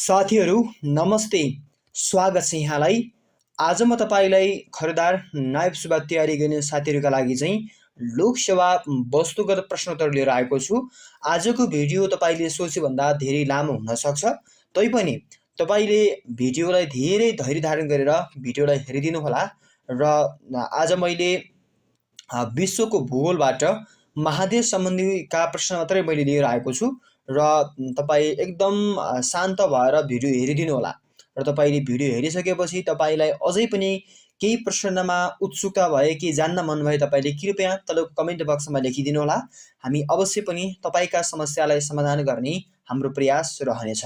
साथीहरू नमस्ते, स्वागत छ यहाँलाई। आज म तपाईँलाई खरिदार नायब सुब्बा तयारी गर्ने साथीहरूका लागि चाहिँ लोकसेवा वस्तुगत प्रश्नोत्तर लिएर आएको छु। आजको भिडियो तपाईँले सोचेभन्दा धेरै लामो हुन सक्छ, तैपनि तपाईँले भिडियोलाई धेरै धैर्य धारण गरेर भिडियोलाई हेरिदिनुहोला। र आज मैले विश्वको भूगोलबाट महादेश सम्बन्धीका प्रश्न मात्रै मैले लिएर आएको छु र तपाईँ एकदम शान्त भएर भिडियो हेरिदिनु होला। र तपाईँले भिडियो हेरिसकेपछि तपाईँलाई अझै पनि केही प्रश्नमा उत्सुकता भए, केही जान्न मन भए तपाईँले कृपया तलको कमेन्ट बक्समा लेखिदिनु होला। हामी अवश्य पनि तपाईँका समस्यालाई समाधान गर्ने हाम्रो प्रयास रहनेछ।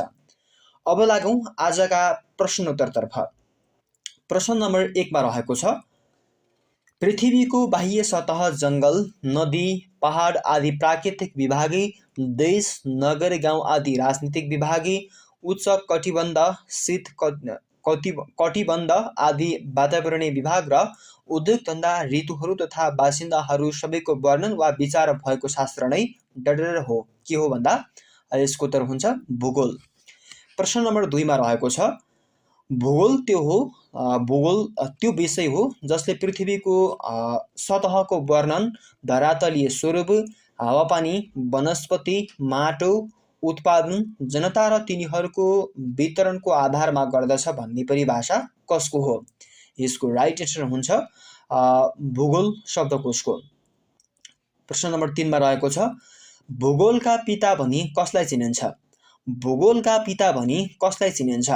अब लागौँ आजका प्रश्नोत्तरतर्फ। प्रश्न नम्बर 1मा रहेको छ, पृथ्वीको बाह्य सतह जङ्गल, नदी, पहाड आदि प्राकृतिक विभागी, देश, नगर, गाउँ आदि राजनीतिक विभागी, उच्च कटिबन्ध, शीत कटिबन्ध आदि वातावरणीय विभाग र उद्योग धन्दा, ऋतुहरू तथा बासिन्दाहरू सबैको वर्णन वा विचार भएको शास्त्र नै डडर हो। के हो भन्दा यसको उत्तर हुन्छ भूगोल। प्रश्न नम्बर 2मा रहेको छ, भूगोल त्यो विषय हो जसले पृथ्वीको सतहको वर्णन, धरातलीय स्वरूप, हावापानी, वनस्पति, माटो, उत्पादन, जनता र तिनीहरूको वितरणको आधारमा गर्दछ भन्ने परिभाषा कसको हो? यसको राइट एन्सर हुन्छ भूगोल शब्दकोशको। प्रश्न नम्बर 3मा रहेको छ, भूगोलका पिता भनी कसलाई चिनिन्छ? भूगोलका पिता भनी कसलाई चिनिन्छ?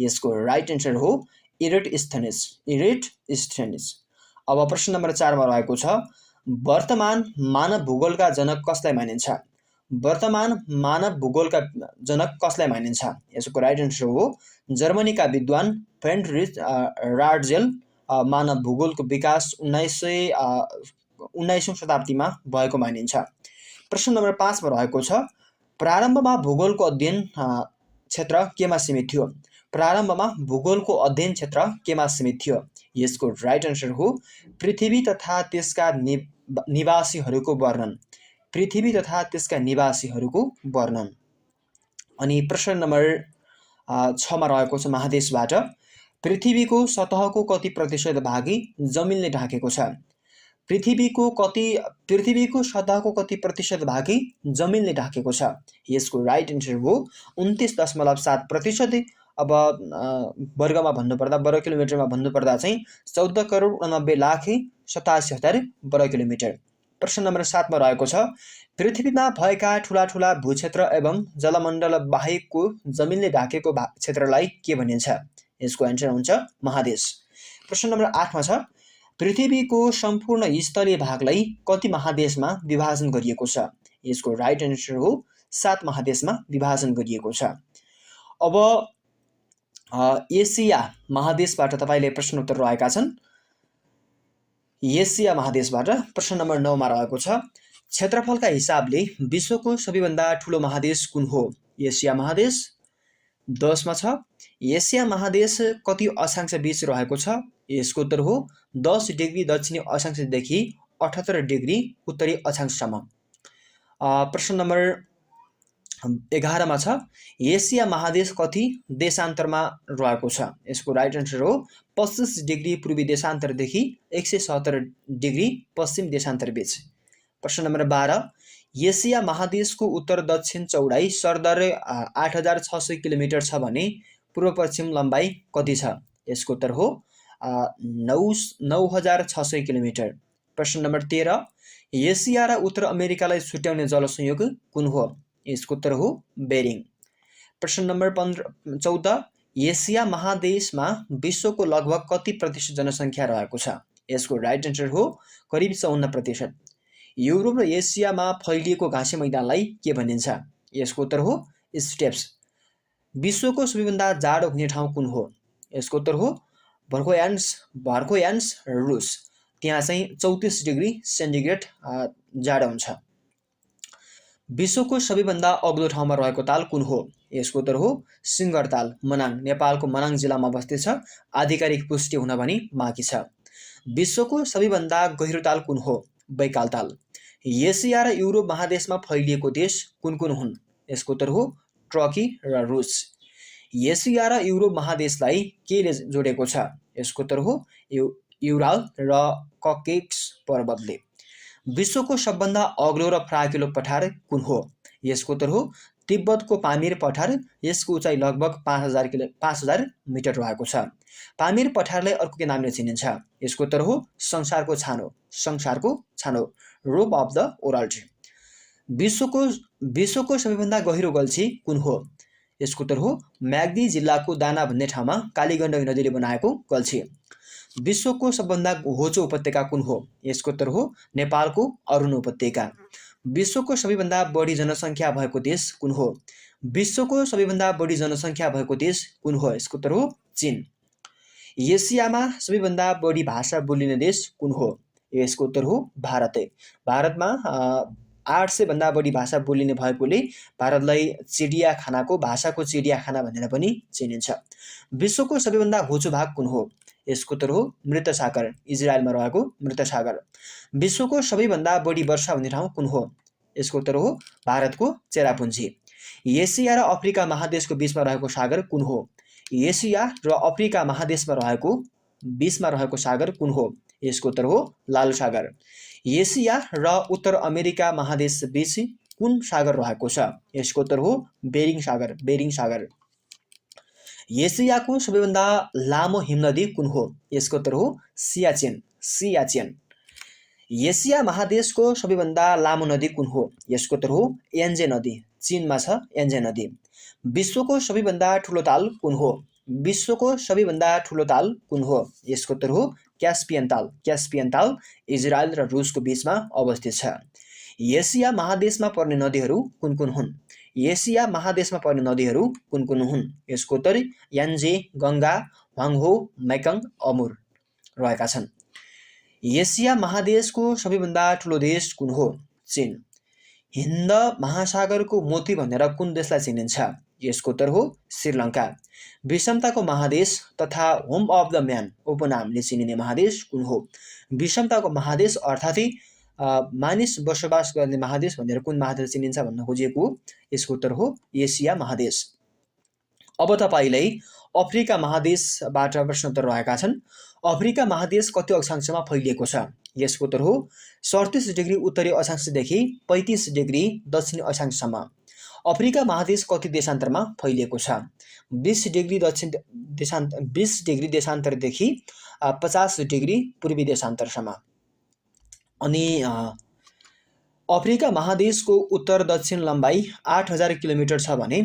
यसको राइट एन्सर हो इरेटोस्थेनेस। अब प्रश्न नम्बर 4मा रहेको छ, वर्तमान मानव भूगोलका जनक कसलाई मानिन्छ? वर्तमान मानव भूगोलका जनक कसलाई मानिन्छ? यसको राइट एन्सर हो जर्मनीका विद्वान फ्रेडरिच राड्जेल। मानव भूगोलको विकास 19औं शताब्दीमा भएको मानिन्छ। प्रश्न नम्बर 5मा रहेको छ, प्रारम्भमा भूगोलको अध्ययन क्षेत्र केमा सीमित थियो? प्रारम्भमा भूगोलको अध्ययन क्षेत्र केमा सीमित थियो? यसको राइट एन्सर हो पृथ्वी तथा त्यसका निवासीहरूको वर्णन। पृथ्वी तथा त्यसका निवासीहरूको वर्णन। अनि प्रश्न नम्बर 6मा रहेको छ महादेशबाट, पृथ्वीको सतहको कति प्रतिशत भागी जमिनले ढाकेको छ? पृथ्वीको सतहको कति प्रतिशत भागी जमिनले ढाकेको छ? यसको राइट एन्सर हो 29.7%। अब वर्ग किलोमिटरमा भन्नुपर्दा चाहिँ 14,89,87,000 वर्ग किलोमिटर। प्रश्न नम्बर 7मा रहेको छ, पृथ्वीमा भएका ठुला ठुला भूक्षेत्र एवं जलमण्डल बाहेकको जमिनले ढाकेको क्षेत्रलाई के भनिन्छ? यसको एन्सर हुन्छ महादेश। प्रश्न नम्बर 8मा छ, पृथ्वीको सम्पूर्ण स्थलीय भागलाई कति महादेशमा विभाजन गरिएको छ? यसको राइट एन्सर हो 7 महादेशमा विभाजन गरिएको छ। अब एसिया महादेशबाट तपाईँले प्रश्नोत्तर रहेका छन्। एसिया महादेशबाट प्रश्न नम्बर 9मा रहेको छ, क्षेत्रफलका हिसाबले विश्वको सबैभन्दा ठुलो महादेश कुन हो? एसिया महादेश। 10मा छ, एसिया महादेश कति अक्षांश बीच रहेको छ? यसको उत्तर हो 10 डिग्री दक्षिणी अक्षांशदेखि 78 डिग्री उत्तरी अक्षांशसम्म। प्रश्न नम्बर 11मा छ, एसिया महादेश कति देशान्तरमा रहेको छ? यसको राइट एन्सर हो 25 डिग्री पूर्वी देशान्तरदेखि 177 डिग्री पश्चिम देशान्तर बीच। प्रश्न नम्बर 12, एसिया महादेशको उत्तर दक्षिण चौडाइ सरदर 8600 किलोमिटर छ भने पूर्व पश्चिम लम्बाइ कति छ? यसको उत्तर हो 9600 किलोमिटर। प्रश्न नम्बर 13, एसिया र उत्तर अमेरिकालाई छुट्याउने जलसंयोग कुन हो? यसको उत्तर हो बेरिङ। प्रश्न नम्बर 14, एसिया महादेशमा विश्वको लगभग कति प्रतिशत जनसङ्ख्या रहेको छ? यसको राइट एन्सर हो करिब 54%। युरोप र एसियामा फैलिएको घाँसे मैदानलाई के भनिन्छ? यसको उत्तर हो स्टेप्स। विश्वको सबैभन्दा जाडो हुने ठाउँ कुन हो? यसको उत्तर हो भर्खोयान्स रुस। त्यहाँ चाहिँ 34 डिग्री सेन्टिग्रेड जाडो हुन्छ। विश्वको सबैभन्दा अग्लो ठाउँमा रहेको ताल कुन हो? यसको उत्तर हो सिङ्गर ताल, मनाङ, नेपालको मनाङ जिल्लामा अवस्थित छ। आधिकारिक पुष्टि हुन पनि बाँकी छ। विश्वको सबैभन्दा गहिरो ताल कुन हो? बैकाल ताल। एसिया र युरोप महादेशमा फैलिएको देश कुन कुन हुन्? यसको उत्तर हो टर्की र रुस। एसिया र युरोप महादेशलाई केले जोडेको छ? यसको उत्तर हो युराल र ककेक्स पर्वतले। विश्वको सबभन्दा अग्लो र फराकिलो पठार कुन हो? यसको उत्तर हो तिब्बतको पामिर पठार। यसको उचाइ लगभग 5000 मिटर रहेको छ। पामिर पठारलाई अर्को के नामले चिनिन्छ? यसको उत्तर हो संसारको छानो, रोप अफ द वर्ल्ड। विश्वको सबैभन्दा गहिरो गल्छी कुन हो? यसको उत्तर हो म्याग्दी जिल्लाको दाना भन्ने ठाउँमा कालीगण्डकी नदीले बनाएको गल्छी। विश्वको सबभन्दा होचो उपत्यका कुन हो? यसको उत्तर हो नेपालको अरुण उपत्यका। विश्वको सबैभन्दा बढी जनसङ्ख्या भएको देश कुन हो? विश्वको सबैभन्दा बढी जनसङ्ख्या भएको देश कुन हो? यसको उत्तर हो चीन। एसियामा सबैभन्दा बढी भाषा बोलिने देश कुन हो? यसको उत्तर हो भारत। भारतमा 800 भन्दा बढी भाषा बोलिने भएकोले भारतलाई भाषाको चिडियाखाना भनेर पनि चिनिन्छ। विश्वको सबैभन्दा होचो भाग कुन हो? यसको उत्तर हो मृत सागर, इजरायलमा रहेको मृत सागर। विश्वको सबैभन्दा बढी वर्षा हुने ठाउँ कुन हो? यसको उत्तर हो भारतको चेरापुन्जी। एसिया र अफ्रिका महादेशको बीचमा रहेको सागर कुन हो? एसिया र अफ्रिका महादेशमा रहेको बीचमा रहेको सागर कुन हो? यसको उत्तर हो लाल सागर। एसिया र उत्तर अमेरिका महादेश बीच कुन सागर रहेको छ? यसको उत्तर हो बेरिङ सागर। एसियाको सबैभन्दा लामो हिमनदी कुन हो? यसको उत्तर हो सियाचेन। एसिया महादेशको सबैभन्दा लामो नदी कुन हो? यसको उत्तर हो यान्जे नदी, चीनमा छ यान्जे नदी। विश्वको सबैभन्दा ठुलो ताल कुन हो? विश्वको सबैभन्दा ठुलो ताल कुन हो? यसको उत्तर हो क्यास्पियन ताल इजरायल र रुसको बीचमा अवस्थित छ। एसिया महादेशमा पर्ने नदीहरू कुन कुन हुन्? एसिया महादेशमा पर्ने नदीहरू कुन कुन हुन्? यसको उत्तर यान्जे, गङ्गा, ह्वाङहो, मेकङ, अमुर रहेका छन्। एसिया महादेशको सबैभन्दा ठुलो देश कुन हो? चीन। हिन्द महासागरको मोती भनेर कुन देशलाई चिनिन्छ? यसको उत्तर हो श्रीलङ्का। विषमताको महादेश तथा होम अफ द म्यान उपनामले चिनिने महादेश कुन हो? विषमताको महादेश अर्थात् मानिस बसोबास गर्ने महादेश भनेर कुन महादेश चिनिन्छ भन्न खोजिएको? यसको उत्तर हो एसिया महादेश। अब तपाईँलाई अफ्रिका महादेशबाट प्रश्नोत्तर रहेका छन्। अफ्रिका महादेश कति अक्षांशमा फैलिएको छ? यसको उत्तर हो 37 डिग्री उत्तरी अक्षांशदेखि 35 डिग्री दक्षिणी अक्षांशसम्म। अफ्रिका महादेश कति देशान्तरमा फैलिएको छ? 20 डिग्री देशान्तरदेखि 50 डिग्री पूर्वी देशान्तरसम्म। अनि अफ्रिका महादेशको उत्तर दक्षिण लम्बाइ 8000 किलोमिटर छ भने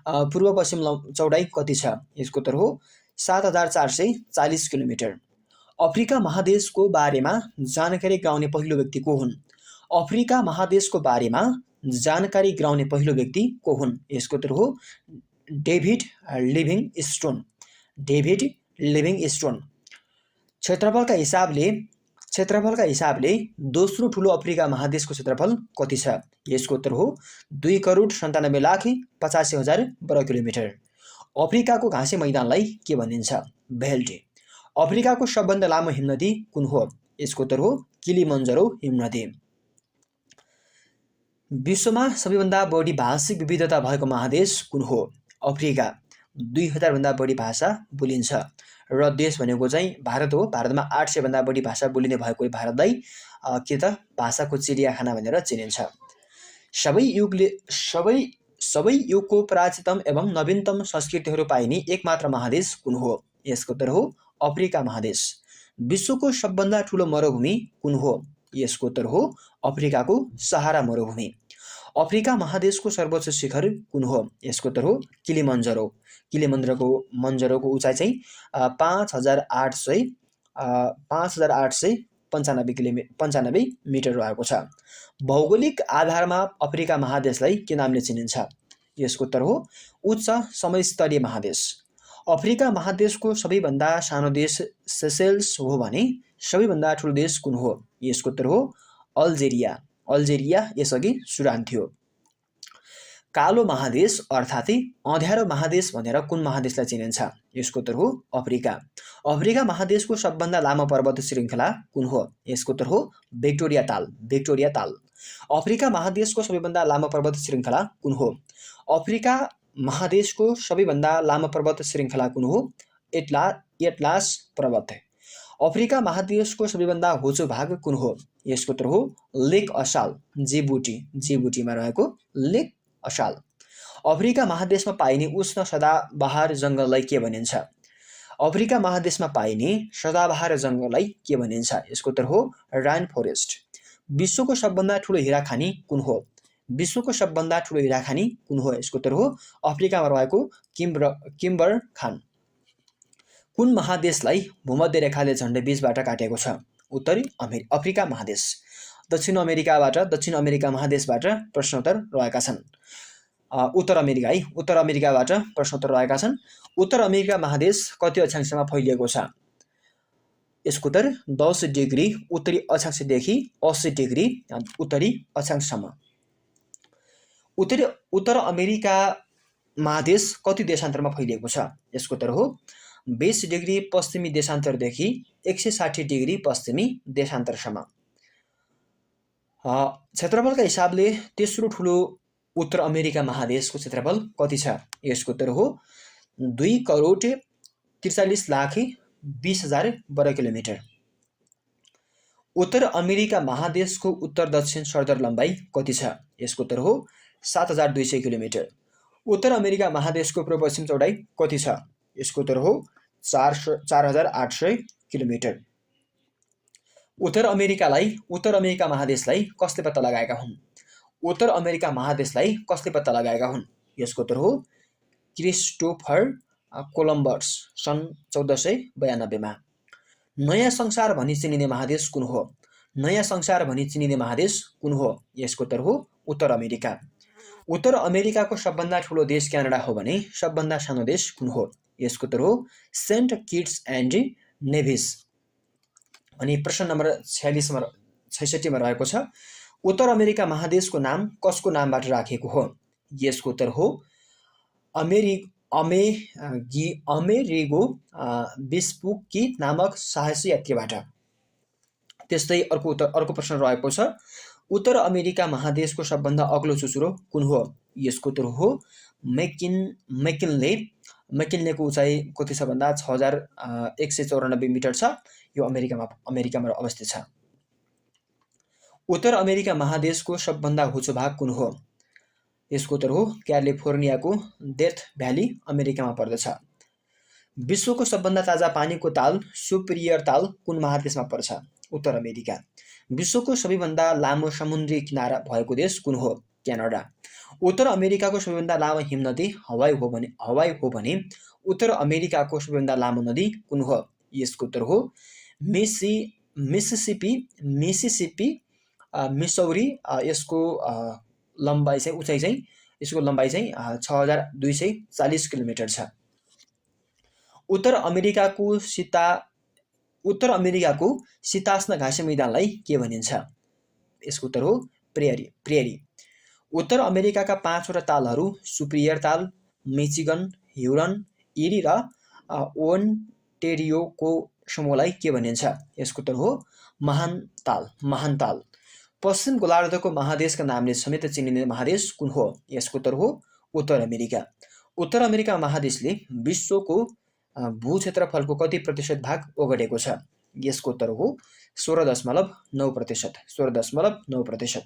पूर्व पश्चिम चौडाइ कति छ? यसको उत्तर हो 7440 किलोमिटर। अफ्रिका महादेशको बारेमा जानकारी गराउने पहिलो व्यक्ति को हुन्? अफ्रिका महादेशको बारेमा जानकारी गराउने पहिलो व्यक्ति को हुन्? यसको उत्तर हो डेभिड लिभिङस्टोन। क्षेत्रफलका हिसाबले दोस्रो ठुलो अफ्रिका महादेशको क्षेत्रफल कति छ? यसको उत्तर हो 2,97,85,000 वर्ग किलोमिटर। अफ्रिकाको घाँसे मैदानलाई के भनिन्छ? बेल्ट। अफ्रिकाको सबभन्दा लामो हिमनदी कुन हो? यसको उत्तर हो किलिमन्जरो हिमनदी। विश्वमा सबैभन्दा बढी भाषिक विविधता भएको महादेश कुन हो? अफ्रिका। 2000 भन्दा बढी भाषा बोलिन्छ र देश भनेको चाहिँ भारत हो। भारतमा 800 भन्दा बढी भाषा बोलिने भएकोले भारतलाई भाषाको चिडियाखाना भनेर चिनिन्छ। सबै युगको प्राचीनतम एवं नवीनतम संस्कृतिहरू पाइने एकमात्र महादेश कुन हो? यसको उत्तर हो अफ्रिका महादेश। विश्वको सबभन्दा ठुलो मरुभूमि कुन हो? यसको उत्तर हो अफ्रिकाको सहारा मरुभूमि। अफ्रिका महादेशको सर्वोच्च शिखर कुन हो? यसको उत्तर हो किलिमन्जरोको उचाइ चाहिँ 5895 मिटर रहेको छ। भौगोलिक आधारमा अफ्रिका महादेशलाई के नामले चिनिन्छ? यसको उत्तर हो उच्च समस्तरीय महादेश। अफ्रिका महादेशको सबैभन्दा सानो देश सेसेल्स हो भने सबैभन्दा ठुलो देश कुन हो? यसको उत्तर हो अल्जेरिया यसअघि सुडान थियो। कालो महादेश अर्थात् अँध्यारो महादेश भनेर कुन महादेशलाई चिनिन्छ? यसको उत्तर हो अफ्रिका। अफ्रिका महादेशको सबभन्दा लामो पर्वत श्रृङ्खला कुन हो? यसको उत्तर हो भिक्टोरिया ताल। अफ्रिका महादेशको सबैभन्दा लामो पर्वत श्रृङ्खला कुन हो? अफ्रिका महादेशको सबैभन्दा लामो पर्वत श्रृङ्खला कुन हो? एटलास पर्वत। अफ्रिका महादेशको सबैभन्दा होचो भाग कुन हो? यसको उत्तर हो लेक असाल, जिबुटीमा रहेको लेक असाल। अफ्रिका महादेशमा पाइने उष्ण सदाबहार जङ्गललाई के भनिन्छ? अफ्रिका महादेशमा पाइने सदाबहार जङ्गललाई के भनिन्छ? यसको उत्तर हो राइन फरेस्ट। विश्वको सबभन्दा ठुलो हिरा खानी कुन हो? विश्वको सबभन्दा ठुलो हिरा खानी कुन हो? यसको उत्तर हो अफ्रिकामा रहेको किम्बर खान। कुन महादेशलाई भूमध्य रेखाले झन्डै बीचबाट काटेको छ? उत्तरी अफ्रिका महादेश। दक्षिण अमेरिका महादेशबाट प्रश्नोत्तर रहेका छन्। उत्तर अमेरिकाबाट प्रश्नोत्तर रहेका छन्। उत्तर अमेरिका महादेश कति अक्षांशमा फैलिएको छ? यसको उत्तर 10 डिग्री उत्तरी अक्षांशदेखि 80 डिग्री उत्तरी अक्षांशसम्म। उत्तर अमेरिका महादेश कति देशान्तरमा फैलिएको छ? यसको उत्तर हो 20 डिग्री पश्चिमी देशान्तरदेखि 160 डिग्री पश्चिमी देशान्तरसम्म। क्षेत्रफलका हिसाबले तेस्रो ठुलो उत्तर अमेरिका महादेशको क्षेत्रफल कति छ? यसको उत्तर हो 2,43,20,000 वर्ग किलोमिटर। उत्तर अमेरिका महादेशको उत्तर दक्षिण सरदर लम्बाइ कति छ? यसको उत्तर हो 7,200 किलोमिटर। उत्तर अमेरिका महादेशको पूर्व पश्चिम चौडाइ कति छ? यसको उत्तर हो 4,800 किलोमिटर। उत्तर अमेरिका महादेशलाई कसले पत्ता लगाएका हुन्? उत्तर अमेरिका महादेशलाई कसले पत्ता लगाएका हुन्? यसको उत्तर हो क्रिस्टोफर कोलम्बस सन् 1492 मा। नयाँ संसार भनी चिनिने महादेश कुन हो? नयाँ संसार भनी चिनिने महादेश कुन हो? यसको उत्तर हो उत्तर अमेरिका। उत्तर अमेरिकाको सबभन्दा ठुलो देश क्यानाडा हो भने सबभन्दा सानो देश कुन हो? यसको उत्तर हो सेन्ट किट्स एन्ड नेभिस। अनि प्रश्न नम्बर 66 मा रहेको छ, उत्तर अमेरिका महादेशको नाम कसको नामबाट राखिएको हो? यसको उत्तर हो अमेरिगो वेस्पुक्की नामक साहसी यात्रीबाट। त्यस्तै अर्को प्रश्न रहेको छ, उत्तर अमेरिका महादेशको सबभन्दा अग्लो चुचुरो कुन हो? यसको उत्तर हो मैकिन्लेको उचाइ कति छ भन्दा 6,194 मिटर छ। यो अमेरिकामा अवस्थित छ। उत्तर अमेरिका महादेशको सबभन्दा होचो भाग कुन हो? यसको उत्तर हो क्यालिफोर्नियाको डेथ भ्याली अमेरिकामा पर्दछ। विश्वको सबभन्दा ताजा पानीको ताल सुपिरियर ताल कुन महादेशमा पर्छ? उत्तर अमेरिका। विश्वको सबैभन्दा लामो समुद्री किनारा भएको देश कुन हो? क्यानाडा। उत्तर अमेरिकाको सबैभन्दा लामो हिमनदी हवाई हो भने उत्तर अमेरिकाको सबैभन्दा लामो नदी कुन हो? यसको उत्तर हो मिसिसिपी मिसौरी। यसको लम्बाइ चाहिँ 6,240 किलोमिटर छ। उत्तर अमेरिकाको शीतास्न घाँसे मैदानलाई के भनिन्छ? यसको उत्तर हो प्रेरी। उत्तर अमेरिकाका 5वटा तालहरू सुपिरियर ताल, मिचिगन, ह्युरन, इरी र ओन्टेरियोको समूहलाई के भनिन्छ? यसको उत्तर हो महान ताल। पश्चिम गोलार्धको महादेशका नामले समेत चिनिने महादेश कुन हो? यसको उत्तर हो उत्तर अमेरिका। उत्तर अमेरिका महादेशले विश्वको भूक्षेत्रफलको कति प्रतिशत भाग ओगटेको छ? यसको उत्तर हो 16.9%।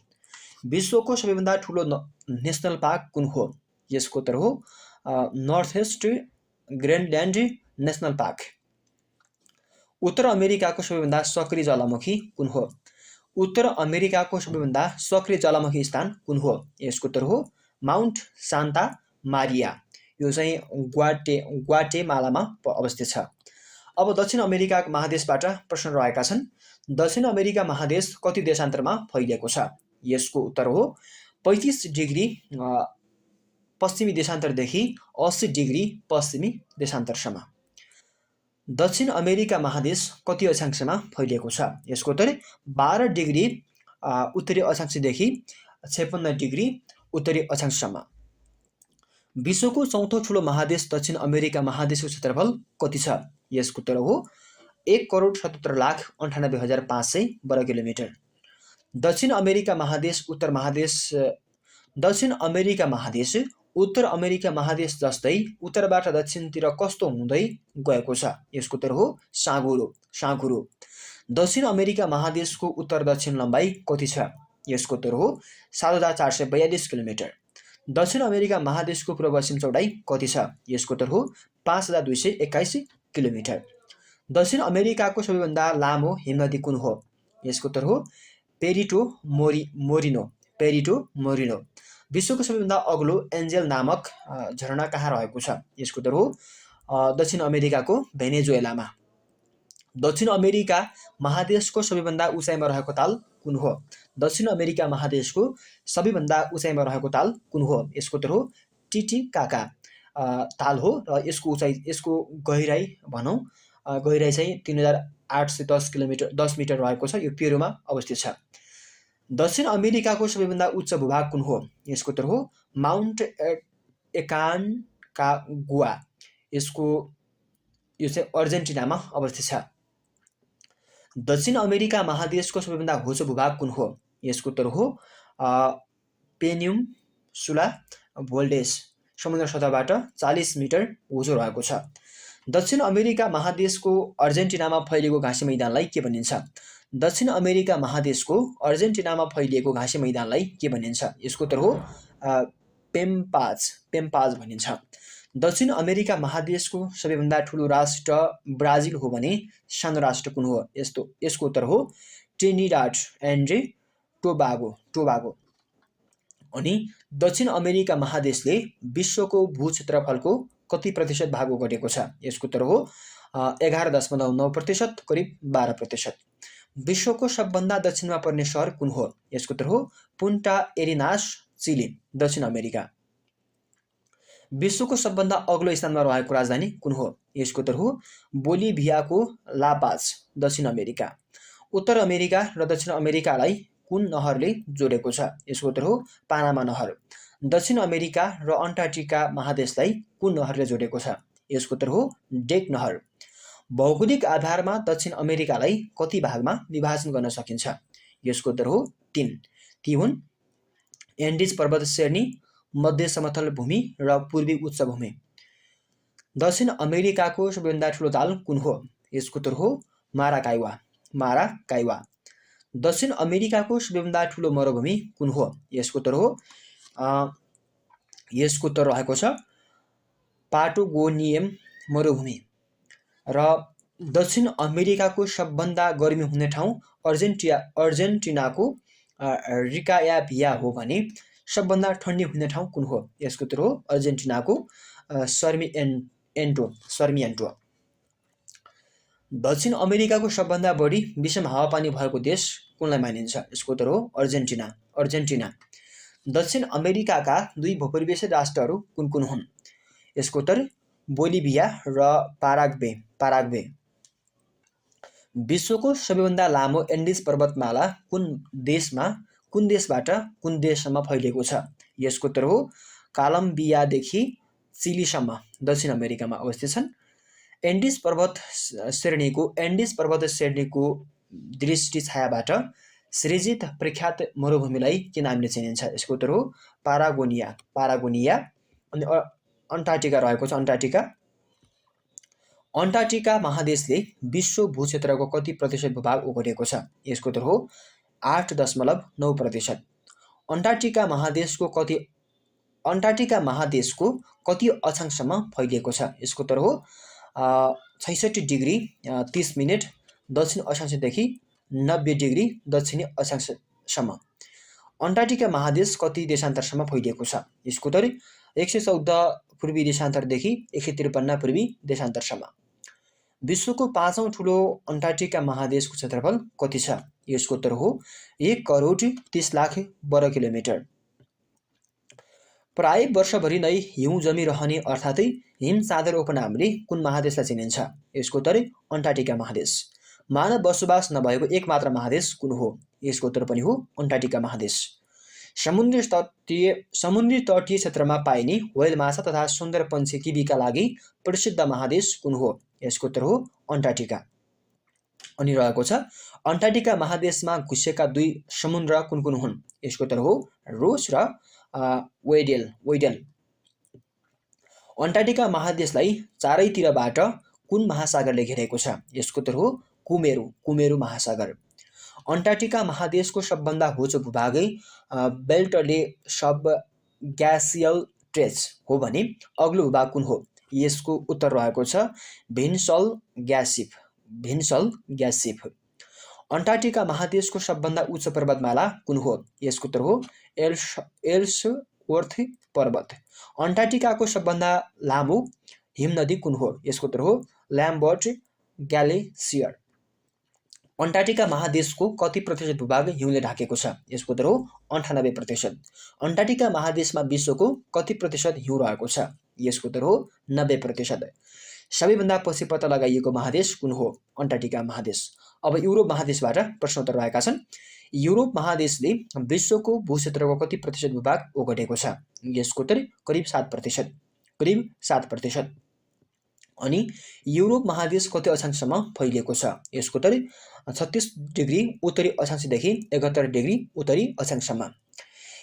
विश्वको सबैभन्दा ठुलो नेसनल पार्क कुन हो? यसको उत्तर हो north east Greenland national park. उत्तर अमेरिकाको सबैभन्दा सक्रिय ज्वालामुखी कुन हो? उत्तर अमेरिकाको सबैभन्दा सक्रिय ज्वालामुखी स्थान कुन हो? यसको उत्तर हो माउन्ट सान्ता मारिया। यो चाहिँ ग्वाटेमालामा अवस्थित छ। अब दक्षिण अमेरिका महादेशबाट प्रश्न रहेका छन्। दक्षिण अमेरिका महादेश कति देशान्तरमा फैलिएको छ? यसको उत्तर हो 35 डिग्री पश्चिमी देशान्तरदेखि 80 डिग्री पश्चिमी देशान्तरसम्म। दक्षिण अमेरिका महादेश कति अक्षांशमा फैलिएको छ? यसको उत्तर 12 डिग्री उत्तरी अक्षांशदेखि 56 डिग्री उत्तरी अक्षांशसम्म। विश्वको चौथो ठुलो महादेश दक्षिण अमेरिका महादेशको क्षेत्रफल कति छ? यसको उत्तर हो 1,77,98,500 वर्ग किलोमिटर। दक्षिण अमेरिका महादेश उत्तर अमेरिका महादेश जस्तै उत्तरबाट दक्षिणतिर कस्तो हुँदै गएको छ? यसको उत्तर हो साँघुरो साँघुरो। दक्षिण अमेरिका महादेशको उत्तर दक्षिण लम्बाइ कति छ? यसको उत्तर हो 7,442 किलोमिटर। दक्षिण अमेरिका महादेशको पूर्व पश्चिम चौडाइ कति छ? यसको उत्तर हो 5,221 किलोमिटर। दक्षिण अमेरिकाको सबैभन्दा लामो हिमनदी कुन हो? यसको उत्तर हो पेरिटो मोरिनो पेरिटो मोरिनो। विश्वको सबैभन्दा अग्लो एन्जेल नामक झरना कहाँ रहेको छ? यसको उत्तर हो दक्षिण अमेरिकाको भेनेजुएलामा। दक्षिण अमेरिका महादेशको सबैभन्दा उचाइमा रहेको ताल कुन हो? दक्षिण अमेरिका महादेशको सबैभन्दा उचाइमा रहेको ताल कुन हो? यसको उत्तर हो टिटिकाका ताल हो र यसको गहिराई भनौँ गहिराई चाहिँ 3,810 किलोमिटर 10 मिटर रहेको छ। यो पेरुमा अवस्थित छ। दक्षिण अमेरिकाको सबैभन्दा उच्च भूभाग कुन हो? यसको उत्तर हो माउन्ट एकान्कागुआ। यो चाहिँ अर्जेन्टिनामा अवस्थित छ। दक्षिण अमेरिका महादेशको सबैभन्दा होचो भूभाग कुन हो? यसको उत्तर हो पेनिनसुला भोल्डेस। समुद्र सतहबाट 40 मिटर होचो रहेको छ। दक्षिण अमेरिका महादेशको अर्जेन्टिनामा फैलिएको घाँसे मैदानलाई के भनिन्छ? दक्षिण अमेरिका महादेशको अर्जेन्टिनामा फैलिएको घाँसे मैदानलाई के भनिन्छ? यसको उत्तर हो पेम्पाज भनिन्छ। दक्षिण अमेरिका महादेशको सबैभन्दा ठुलो राष्ट्र ब्राजिल हो भने सानो राष्ट्र कुन हो? यसको उत्तर हो ट्रिनिडाड एन्ड टोबागो। अनि दक्षिण अमेरिका महादेशले विश्वको भूक्षेत्रफलको कति प्रतिशत भाग ओगटेको छ? यसको उत्तर हो 11.9%, करिब 12%। विश्वको सबभन्दा दक्षिणमा पर्ने सहर कुन हो? यसको उत्तर हो पुन्टा एरिनास, चिली, दक्षिण अमेरिका। विश्वको सबभन्दा अग्लो स्थानमा रहेको राजधानी कुन हो? यसको उत्तर हो बोलिभियाको लापाज, दक्षिण अमेरिका। उत्तर अमेरिका र दक्षिण अमेरिकालाई कुन नहरले जोडेको छ? यसको उत्तर हो पानामा नहर। दक्षिण अमेरिका र अन्टार्कटिका महादेशलाई कुन नहरले जोडेको छ? यसको उत्तर हो डेक नहर। भौगोलिक आधारमा दक्षिण अमेरिकालाई कति भागमा विभाजन गर्न सकिन्छ? यसको उत्तर हो 3। ती हुन् एन्डिज पर्वत श्रेणी, मध्य समतल भूमि र पूर्वी उच्च भूमि। दक्षिण अमेरिकाको सबैभन्दा ठुलो ताल कुन हो? यसको उत्तर हो माराकाइवा। दक्षिण अमेरिकाको सबैभन्दा ठुलो मरुभूमि कुन हो? यसको उत्तर रहेको छ पाटागोनियन मरुभूमि। र दक्षिण अमेरिकाको सबभन्दा गर्मी हुने ठाउँ अर्जेन्टिनाको रिकायाभिया हो भने सबभन्दा ठन्डी हुने ठाउँ कुन हो? यसको उत्तर हो अर्जेन्टिनाको सर्मिएन्टो। दक्षिण अमेरिकाको सबभन्दा बढी विषम हावापानी भएको देश कुनलाई मानिन्छ? यसको उत्तर हो अर्जेन्टिना। दक्षिण अमेरिकाका 2 भूपरिवेशी राष्ट्रहरू कुन कुन हुन्? यसको उत्तर बोलिभिया र पाराग्वे। विश्वको सबैभन्दा लामो एन्डिज पर्वतमाला कुन देशबाट कुन देशसम्म फैलिएको छ? यसको उत्तर हो कोलम्बियादेखि चिलीसम्म, दक्षिण अमेरिकामा अवस्थित छन्। एन्डिज पर्वत श्रेणीको दृष्टि छायाबाट सृजित प्रख्यात मरुभूमिलाई के नामले चिनिन्छ? यसको उत्तर हो पारागोनिया। अनि अन्टार्कटिका रहेको छ अन्टार्कटिका महादेशले विश्व भूक्षेत्रको कति प्रतिशत भूभाग ओगटेको छ? यसको उत्तर हो 8.9%। अन्टार्कटिका महादेशको कति अक्षांशसम्म फैलिएको छ? यसको उत्तर हो 66 डिग्री 30 मिनट दक्षिण अक्षांशदेखि 90 डिग्री दक्षिणी अक्षांशसम्म। अन्टार्कटिका महादेश कति देशान्तरसम्म फैलिएको छ? यसको उत्तर 114 पूर्वी देशान्तरदेखि 153 पूर्वी देशान्तरसम्म। विश्वको 5औं ठुलो अन्टार्कटिका महादेशको क्षेत्रफल कति छ? यसको उत्तर हो 1,30,00,000 वर्ग किलोमिटर। प्राय वर्षभरि नै हिउँ जमिरहने अर्थातै हिमचादर उपनामले कुन महादेशलाई चिनिन्छ? यसको उत्तर अन्टार्कटिका महादेश। मानव बसोबास नभएको एकमात्र महादेश कुन हो? यसको उत्तर पनि हो अन्टार्कटिका महादेश। समुद्री तटीय क्षेत्रमा पाइने व्हेल माछा तथा सुन्दर पन्छी किबीका लागि प्रसिद्ध महादेश कुन हो? यसको उत्तर हो अन्टार्कटिका। अनि रहेको छ अन्टार्कटिका महादेशमा घुसेका 2 समुद्र कुन कुन हुन्? यसको उत्तर हो रोस र वेडेल। अन्टार्क्टिका महादेशलाई चारैतिरबाट कुन महासागरले घेरेको छ? यसको उत्तर हो कुमेरु महासागर। अन्टार्क्टिका महादेशको सबभन्दा होचो भूभागै बेल्टले सब ग्यासियल ट्रेच हो भने अग्लो भूभाग कुन हो? यसको उत्तर रहेको छ भिन्सल ग्यासिफ। अन्टार्क्टिका महादेशको सबभन्दा उच्च पर्वतमाला कुन हो? यसको उत्तर हो एल्सवर्थ पर्वत। अन्टार्क्टिकाको सबभन्दा लामो हिमनदी कुन हो? यसको उत्तर हो ल्याम्बर्ट ग्यालेसियर। अन्टार्क्टिका महादेशको कति प्रतिशत भूभाग हिउँले ढाकेको छ? यसको उत्तर हो 98%। अन्टार्क्टिका महादेशमा विश्वको कति प्रतिशत हिउँ रहेको छ? यसको उत्तर हो 90%। सबैभन्दा पछि पत्ता लगाइएको महादेश कुन हो? अन्टार्क्टिका महादेश। अब युरोप महादेशबाट प्रश्नोत्तर रहेका छन्। युरोप महादेशले विश्वको भूक्षेत्रको कति प्रतिशत भूभाग ओगटेको छ? यसको उत्तर करिब 7%। अनि युरोप महादेश कति अक्षांशसम्म फैलिएको छ? यसको उत्तर 36 डिग्री उत्तरी अक्षांशदेखि 71 डिग्री उत्तरी अक्षांशसम्म।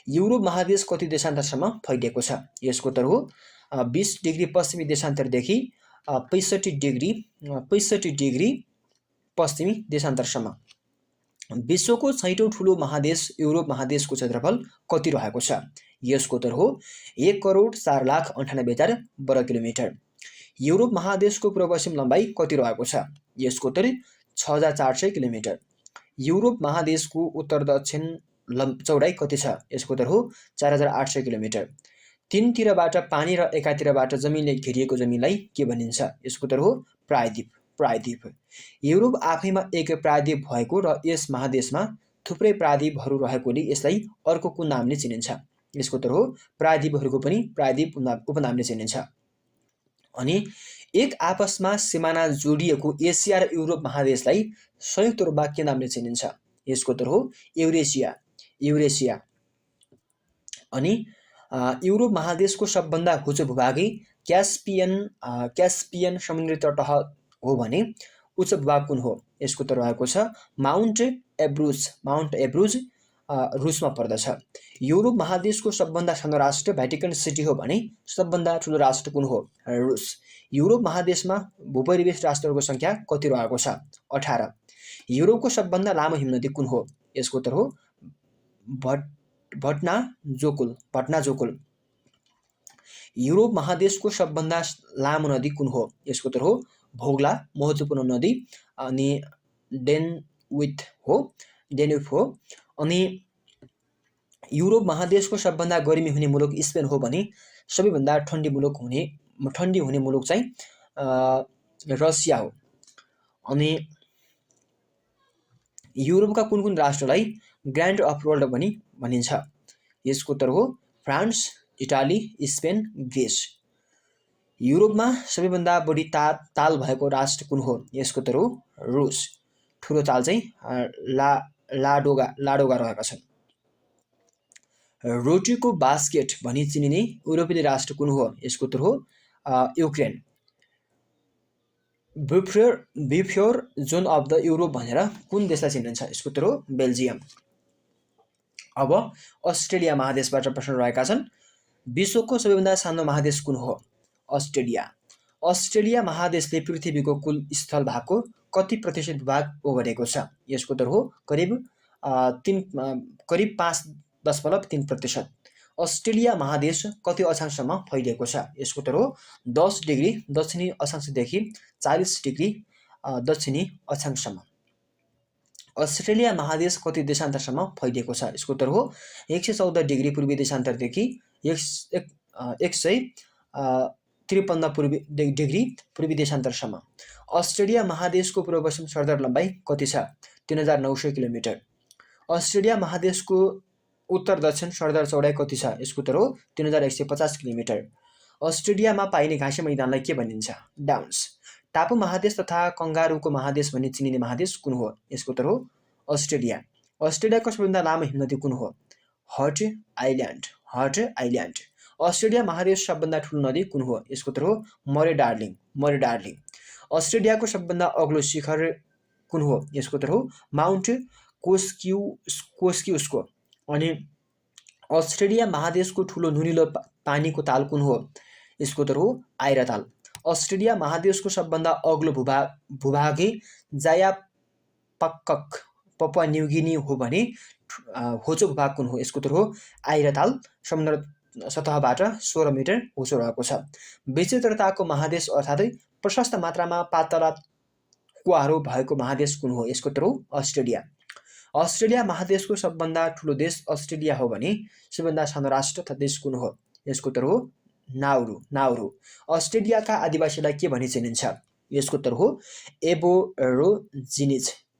युरोप महादेश कति देशान्तरसम्म फैलिएको छ? यसको उत्तर हो 20 डिग्री पश्चिमी देशान्तरदेखि 65 डिग्री पश्चिमी देशान्तरसम्म। विश्वको 6औं ठुलो महादेश युरोप महादेशको क्षेत्रफल कति रहेको छ? यसको उत्तर हो 1,04,98,000 वर्ग किलोमिटर। युरोप महादेशको पूर्व पश्चिम लम्बाइ कति रहेको छ? यसको उत्तर 6,400 किलोमिटर। युरोप महादेशको उत्तर दक्षिण चौडाइ कति छ? यसको उत्तर हो 4,800 किलोमिटर। तीनतिरबाट पानी र एकातिरबाट जमिनले घेरिएको जमिनलाई के भनिन्छ? यसको उत्तर हो प्रायद्वीप। युरोप आफैमा एक प्रायद्वीप भएको र यस महादेशमा थुप्रै प्रायद्वीपहरू रहेकोले यसलाई अर्को कुन नामले चिनिन्छ? यसको उत्तर हो प्रायद्वीपहरूको पनि प्रायद्वीप उपनामले चिनिन्छ। अनि एक आपसमा सिमाना जोडिएको एसिया र युरोप महादेशलाई संयुक्त रूपमा के नामले चिनिन्छ? यसको उत्तर हो युरेसिया। अनि युरोप महादेशको सबभन्दा होचो भूभागै क्यास्पियन समुद्री तटह हो भने उच्च भूभाग कुन हो? यसको उत्तर रहेको छ माउन्ट एब्रुज रुसमा पर्दछ। युरोप महादेशको सबभन्दा सानो राष्ट्र भ्याटिकन सिटी हो भने सबभन्दा ठुलो राष्ट्र कुन हो? रुस। युरोप महादेशमा भूपरिवेश राष्ट्रहरूको सङ्ख्या कति रहेको छ? 18। युरोपको सबभन्दा लामो हिमनदी कुन हो? यसको उत्तर हो भट्नाजोकुल। युरोप महादेशको सबभन्दा लामो नदी कुन हो? यसको उत्तर हो भोग्ला महत्त्वपूर्ण नदी अनि डेन्युब हो। अनि युरोप महादेशको सबभन्दा गर्मी हुने मुलुक स्पेन हो भने सबैभन्दा ठन्डी हुने मुलुक चाहिँ रसिया हो। अनि युरोपका कुन राष्ट्रलाई ग्रान्ड अफ वर्ल्ड पनि भनिन्छ? यसको उत्तर हो फ्रान्स, इटाली, स्पेन, ग्रिस। युरोपमा सबैभन्दा बढी ताल भएको राष्ट्र कुन हो? यसको उत्तर हो रुस। ठुलो ताल चाहिँ लाडोगा रहेका छन्। रोटीको बास्केट भनी चिनिने युरोपेली राष्ट्र कुन हो? यसको उत्तर हो Ukraine. Before zone of the Europe भनेर कुन देशलाई चिनिन्छ? यसको उत्तर हो बेल्जियम। अब अस्ट्रेलिया महादेशबाट प्रश्न रहेका छन्। विश्वको सबैभन्दा सानो महादेश कुन हो? अस्ट्रेलिया महादेशले पृथ्वीको कुल स्थल भागको कति प्रतिशत भाग ओगटेको छ? यसको उत्तर हो करिब 5.3%। अस्ट्रेलिया महादेश कति अक्षांशसम्म फैलिएको छ? यसको उत्तर हो 10 डिग्री दक्षिणी अक्षांशदेखि 40 डिग्री दक्षिणी अक्षांशसम्म। अस्ट्रेलिया महादेश कति देशान्तरसम्म फैलिएको छ? यसको उत्तर हो 114 डिग्री पूर्वी देशान्तरदेखि 153 डिग्री पूर्वी देशान्तरसम्म। अस्ट्रेलिया महादेशको पूर्व पश्चिम सरदर लम्बाइ कति छ? 3900 किलोमिटर। अस्ट्रेलिया महादेशको उत्तर दक्षिण सरदर चौडाइ कति छ? यसको उत्तर हो 3150 किलोमिटर। अस्ट्रेलियामा पाइने घाँसे मैदानलाई के भनिन्छ? डाउन्स। टापु महादेश तथा कङ्गारुको महादेश भनी चिनिने महादेश कुन हो? यसको उत्तर हो अस्ट्रेलिया। अस्ट्रेलियाको सबैभन्दा लामो हिमनदी कुन हो? Hot island. अस्ट्रेलिया महादेश सबभन्दा ठुलो नदी कुन हो? यसको उत्तर हो मरे डार्लिङ। अस्ट्रेलियाको सबभन्दा अग्लो शिखर कुन हो? यसको उत्तर हो माउन्ट कोस्किउस्को। अनि अस्ट्रेलिया महादेशको ठुलो नुनिलो पानीको ताल कुन हो? यसको उत्तर हो आइराताल। अस्ट्रेलिया महादेशको सबभन्दा अग्लो भूभागी जायापक्कक पपुवा न्युगिनी हो भने होचो भूभाग कुन हो? यसको उत्तर हो आइराताल। समुद्र सतहबाट 16 मिटर होचो रहेको छ। विचित्रताको महादेश अर्थातै प्रशस्त मात्रामा पातला कुवाहरू भएको महादेश कुन हो? यसको उत्तर हो अस्ट्रेलिया। अस्ट्रेलिया महादेशको सबभन्दा ठुलो देश अस्ट्रेलिया हो भने सबभन्दा सानो राष्ट्र तथा देश कुन हो? यसको उत्तर हो नाउरू। अस्ट्रेलियाका आदिवासीलाई के भनी चिनिन्छ? यसको उत्तर हो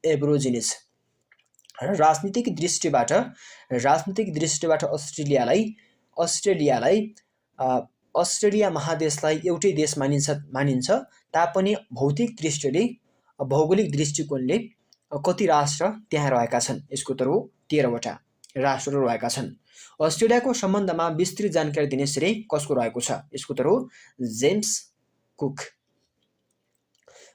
एब्रोजिनिज। राजनीतिक दृष्टिबाट अस्ट्रेलिया महादेशलाई एउटै देश मानिन्छ तापनि भौगोलिक दृष्टिकोणले कति राष्ट्र त्यहाँ रहेका छन्? यसको उत्तर हो 13वटा राष्ट्रहरू रहेका छन्। अस्ट्रेलियाको सम्बन्धमा विस्तृत जानकारी दिने श्रेय कसको रहेको छ? यसको उत्तर हो जेम्स कुक।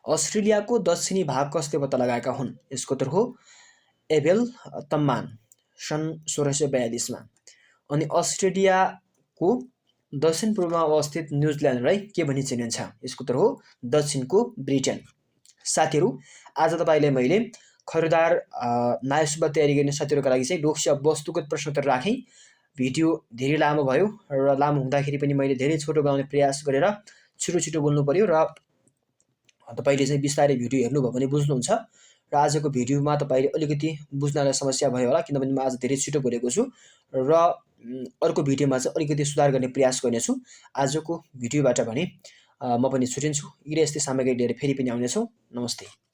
अस्ट्रेलियाको दक्षिणी भाग कसले पत्ता लगाएका हुन्? यसको उत्तर हो एबेल तम्मान सन् 1642 अनि अस्ट्रेलियाको दक्षिण पूर्वमा अवस्थित न्युजिल्यान्डलाई के भनी चिनिन्छ? यसको उत्तर हो दक्षिणको ब्रिटेन। साथीहरू, आज तपाईँलाई मैले खरिदार नायब सुब्बा तयारी गर्ने साथीहरूका लागि चाहिँ लोकसेवा वस्तुगत प्रश्नोत्तर राखेँ। भिडियो धेरै लामो भयो र लामो हुँदाखेरि पनि मैले धेरै छोटो बनाउने प्रयास गरेर छिटो बोल्नु पर्यो र तपाईँले चाहिँ बिस्तारै भिडियो हेर्नुभयो भने बुझ्नुहुन्छ। र आजको भिडियोमा तपाईँले अलिकति बुझ्नलाई समस्या भयो होला किनभने म आज धेरै छिटो बोलेको छु र अर्को भिडियोमा चाहिँ अलिकति सुधार गर्ने प्रयास गर्नेछु। आजको भिडियोबाट भने म पनि छुटिन्छु। यस्तै सामग्री लिएर फेरि पनि आउनेछौँ। नमस्ते।